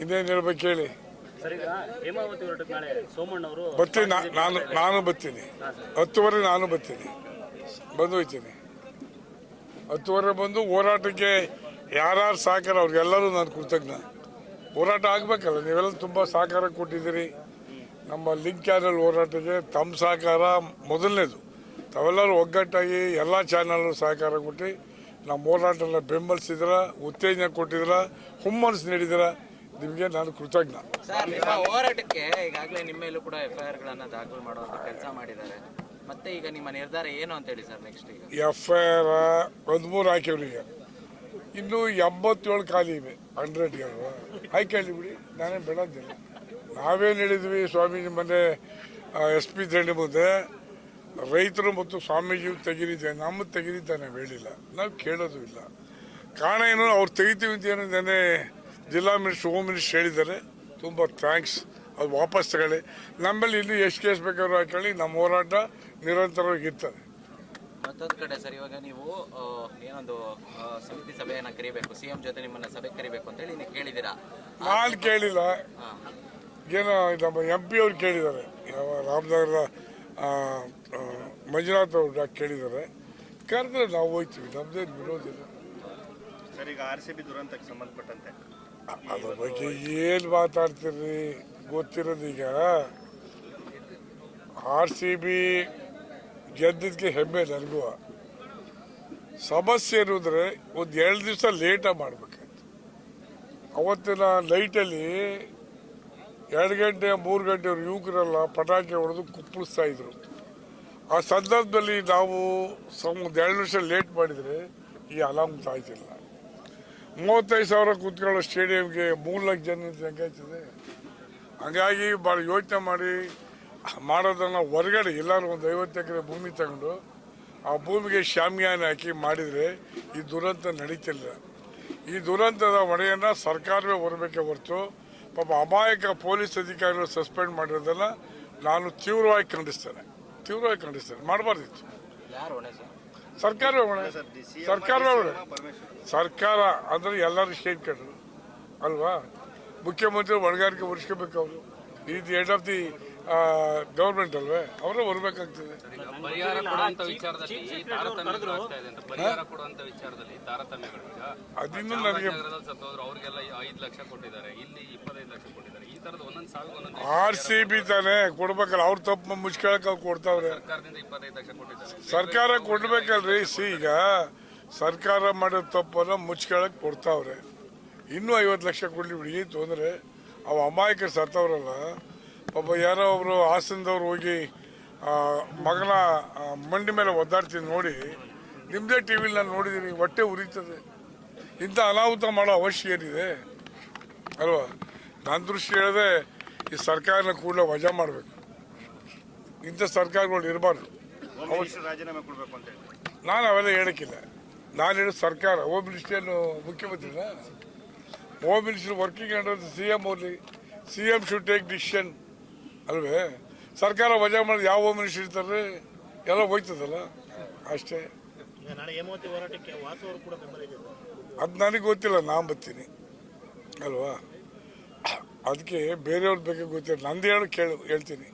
ಇನ್ನೇನು ಹೇಳ್ಬೇಕು ಹೇಳಿ. ಸರ್, ಈಗ ಹೇಮಾವತಿ ಹೋರಾಟಕ್ಕೆ ನಾಳೆ ಸೋಮಣ್ಣ ಅವರು ಬರ್ತೀನಿ. ನಾನು ಬರ್ತೀನಿ 10:30 ನಾನು ಬರ್ತೀನಿ, ಬಂದು ಹೋಗ್ತೀನಿ. 10:30 ಬಂದು ಹೋರಾಟಕ್ಕೆ ಯಾರ್ಯಾರು ಸಹಕಾರ ಅವ್ರಿಗೆಲ್ಲರೂ ನಾನು ಕೃತಜ್ಞ. ಹೋರಾಟ ಆಗಬೇಕಲ್ಲ, ನೀವೆಲ್ಲ ತುಂಬ ಸಹಕಾರ ಕೊಟ್ಟಿದ್ದೀರಿ ನಮ್ಮ ಲಿಂಕ್ ಚಾನಲ್ ಹೋರಾಟಕ್ಕೆ. ತಮ್ಮ ಸಹಕಾರ ಮೊದಲನೇದು. ತಾವೆಲ್ಲರೂ ಒಗ್ಗಟ್ಟಾಗಿ ಎಲ್ಲ ಚಾನಲ್ ಸಹಕಾರ ಕೊಟ್ಟು ನಮ್ಮ ಹೋರಾಟನ ಬೆಂಬಲಿಸಿದ್ರ, ಉತ್ತೇಜನ ಕೊಟ್ಟಿದ್ರ, ಹುಮ್ಮನಸ್ಸು ನೀಡಿದ್ರ, ನಿಮಗೆ ನಾನು ಕೃತಜ್ಞ. ಹೋರಾಟಕ್ಕೆ ಈಗಾಗಲೇ ನಿಮ್ಮ ಮೇಲೂ ಕೂಡ FIR ದಾಖಲು ಮಾಡುವಂತ ಕೆಲಸ ಮಾಡಿದ್ದಾರೆ. ಮತ್ತೆ ಈಗ ನಿಮ್ಮ ನಿರ್ಧಾರ ಏನು ಅಂತ ಹೇಳಿ ಸರ್? ನೆಕ್ಸ್ಟ್ ಈಗ FIR 13 ಹಾಕಿವ್ರಿಗೆ, ಇನ್ನು 87 ಖಾಲಿ ಇವೆ. 100 ಅಲ್ವಾ, ಹಾಕಿ ಬಿಡಿ, ನಾನೇ ಬೇಡಂತಿಲ್ಲ. ನಾವೇನು ಹೇಳಿದ್ವಿ ಸ್ವಾಮೀಜಿ ಮೊನ್ನೆ SP ದಂಡಿ ಮುಂದೆ, ರೈತರು ಮತ್ತು ಸ್ವಾಮೀಜಿ ತೆಗಿರಿದ್ದೆ, ನಮ್ಮದು ತೆಗಿರಿದ್ದಾನೆ ಹೇಳಿಲ್ಲ, ನಾವು ಕೇಳೋದು ಇಲ್ಲ. ಕಾರಣ ಏನು, ಅವ್ರು ತೆಗಿತೀವಿ ಅಂತ ಏನೋ ನೆನ್ನೆ ಜಿಲ್ಲಾ ಮಿನಿಸ್ಟರ್, ಹೋಮ್ ಮಿನಿಸ್ಟರ್ ಹೇಳಿದ್ದಾರೆ. ತುಂಬ ಥ್ಯಾಂಕ್ಸ್, ಅದು ವಾಪಸ್ ತಗೊಳ್ಳಿ. ನಮ್ಮಲ್ಲಿ ಇನ್ನೂ ಎಷ್ಟು ಕೇಸ್ ಬೇಕಾದ್ರೂ ಹಾಕೊಳ್ಳಿ, ನಮ್ಮ ಹೋರಾಟ ನಿರಂತರವಾಗಿ ಇರ್ತದೆ. ಮತ್ತೊಂದು ಕಡೆ ಸರ್, ಇವಾಗ ನೀವು ಏನೊಂದು ಸಮಿತಿ ಸಭೆಯನ್ನು ಕರಿಬೇಕು, CM ಜೊತೆ ನಿಮ್ಮನ್ನ ಸಭೆ ಕರಿಬೇಕು ಅಂತ ಹೇಳಿ ನೀವು ಕೇಳಿದ್ದೀರಾ? ನಾನು ಕೇಳಿಲ್ಲ, ಏನೋ ನಮ್ಮ MP ಅವ್ರು ಕೇಳಿದ್ದಾರೆ, ಯಾವ ರಾಮನಗರದ ಮಂಜುನಾಥ್ ಅವರು ಕೇಳಿದ್ದಾರೆ. ಕರೆದ್ರೆ ನಾವು ಹೋಗ್ತೀವಿ, ನಮ್ದೇನು ವಿರೋಧಿಲ್ಲ. ಸರ್, ಈಗ RCB ದುರಂತಕ್ಕೆ ಸಂಬಂಧಪಟ್ಟಂತೆ ಅದ್ರ ಬಗ್ಗೆ ಏನು ಮಾತಾಡ್ತೀರಿ? ಗೊತ್ತಿರೋದೀಗ RCB ಗೆದ್ದಿದ್ದಕ್ಕೆ ಹೆಮ್ಮೆ ನನಗೂ. ಸಮಸ್ಯೆ ಏನು ಅಂದರೆ, ಒಂದು 2 ದಿವಸ ಲೇಟಾಗಿ ಮಾಡ್ಬೇಕಾಯ್ತು. ಅವತ್ತಿನ ಲೈಟಲ್ಲಿ 2 ಗಂಟೆ 3 ಗಂಟೆಯವ್ರು ಯುವಕರೆಲ್ಲ ಪಟಾಕಿ ಹೊಡೆದು ಕುಪ್ಪಳಿಸ್ತಾ ಇದ್ರು. ಆ ಸಂದರ್ಭದಲ್ಲಿ ನಾವು ಒಂದು 2 ವರ್ಷ ಲೇಟ್ ಮಾಡಿದರೆ ಈ ಅಲಾರ್ಮ್ ಆಯ್ತಿಲ್ಲ. 35,000 ಕೂತ್ಕೊಳ್ಳೋ ಸ್ಟೇಡಿಯಂಗೆ 3 ಲಕ್ಷ ಜನ ಹೆಂಗಾಯ್ತದೆ? ಹಂಗಾಗಿ ಭಾಳ ಯೋಚನೆ ಮಾಡಿ ಮಾಡೋದನ್ನು ಹೊರಗಡೆ ಎಲ್ಲರೂ ಒಂದು 50 ಎಕರೆ ಭೂಮಿ ತಗೊಂಡು ಆ ಭೂಮಿಗೆ ಶಾಮಿಯಾನ ಹಾಕಿ ಮಾಡಿದರೆ ಈ ದುರಂತ ನಡೀತಿಲ್ಲ. ಈ ದುರಂತದ ಹೊಣೆಯನ್ನು ಸರ್ಕಾರವೇ ಹೊರಬೇಕೆ ಹೊರತು ಪಾಪ ಅಮಾಯಕ ಪೊಲೀಸ್ ಅಧಿಕಾರಿಗಳು ಸಸ್ಪೆಂಡ್ ಮಾಡಿರೋದನ್ನು ನಾನು ತೀವ್ರವಾಗಿ ಖಂಡಿಸ್ತೇನೆ. ಮಾಡಬಾರ್ದಿತ್ತು. ಸರ್ಕಾರವೇ ಹೊಣೆ. ಸರ್ಕಾರ ಅಂದರೆ ಎಲ್ಲರೂ ಸ್ಟೇಟ್ ಕಟ್ಟರು ಅಲ್ವಾ? ಮುಖ್ಯಮಂತ್ರಿ ಹೊಣೆಗಾರಿಕೆ ಹೊರಿಸ್ಕೋಬೇಕು. ಅವರು ಇದು ಹೆಡ್ ಆಫ್ ದಿ ಗೌರ್ಮೆಂಟ್ ಅಲ್ವೇ, ಅವರೇ ಹೊರಬೇಕಾಗ್ತದೆ. ಅದಿನ್ನೂ ನನಗೆ RCB ತಾನೇ ಕೊಡ್ಬೇಕಲ್ಲ, ಅವ್ರು ತಪ್ಪು ಮುಚ್ಕೊಳಕ್ಕೆ ಅವ್ರು ಕೊಡ್ತಾವ್ರೆ. ಸರ್ಕಾರ ಕೊಡ್ಬೇಕಲ್ರಿ. ಈಗ ಸರ್ಕಾರ ಮಾಡೋ ತಪ್ಪನ್ನ ಮುಚ್ಕೊಳಕ್ಕೆ ಕೊಡ್ತಾವ್ರೆ. ಇನ್ನೂ 50 ಲಕ್ಷ ಕೊಡ್ಲಿ ಬಿಡಿ, ತೊಂದರೆ. ಅವು ಅಮಾಯಕರು ಸತ್ತವ್ರಲ್ಲ ಪಾಪ, ಯಾರೋ ಒಬ್ರು ಹಾಸನದವ್ರು ಹೋಗಿ ಮಗನ ಮಂಡಿ ಮೇಲೆ ಒದ್ದಾಡ್ತೀನಿ ನೋಡಿ, ನಿಮ್ಮದೇ TV ನಾನು ನೋಡಿದ್ದೀನಿ, ಹೊಟ್ಟೆ ಉರಿತದೆ. ಇಂಥ ಅನಾಹುತ ಮಾಡೋ ಅವಶ್ಯ ಏನಿದೆ ಅಲ್ವಾ? ನನ್ನ ದೃಷ್ಟಿ ಹೇಳಿದೆ, ಈ ಸರ್ಕಾರನ ಕೂಡಲೇ ವಜಾ ಮಾಡಬೇಕು. ಇಂಥ ಸರ್ಕಾರಗಳು ಇರಬಾರ್ದು. ರಾಜೀನಾಮೆ ಕೊಡಬೇಕು ಅಂತ ಹೇಳಿ ನಾನು ಅವೆಲ್ಲ ಹೇಳೋಕ್ಕಿಲ್ಲ. ನಾನು ಹೇಳೋ ಸರ್ಕಾರ, ಹೋಮ್ ಮಿನಿಸ್ಟ್ರಿಯನ್ನು ಮುಖ್ಯಮಂತ್ರಿನ, home minister working under CM only. CM should take decision ಅಲ್ವೇ? ಸರ್ಕಾರ ವಜಾ ಮಾಡಿದ್ರೆ ಯಾವ ಹೋಮ್ ಮಿನಿಸ್ಟರ್ ಇರ್ತಾರೆ? ಎಲ್ಲ ಹೋಯ್ತದಲ್ಲ ಅಷ್ಟೇ. ಅದು ನನಗೆ ಗೊತ್ತಿಲ್ಲ, ನಾನು ಬರ್ತೀನಿ ಅಲ್ವಾ? ಅದಕ್ಕೆ ಬೇರೆಯವ್ರ ಬಗ್ಗೆ ಗೊತ್ತಿಲ್ಲ. ನಂದು ಹೇಳ್ತೀನಿ.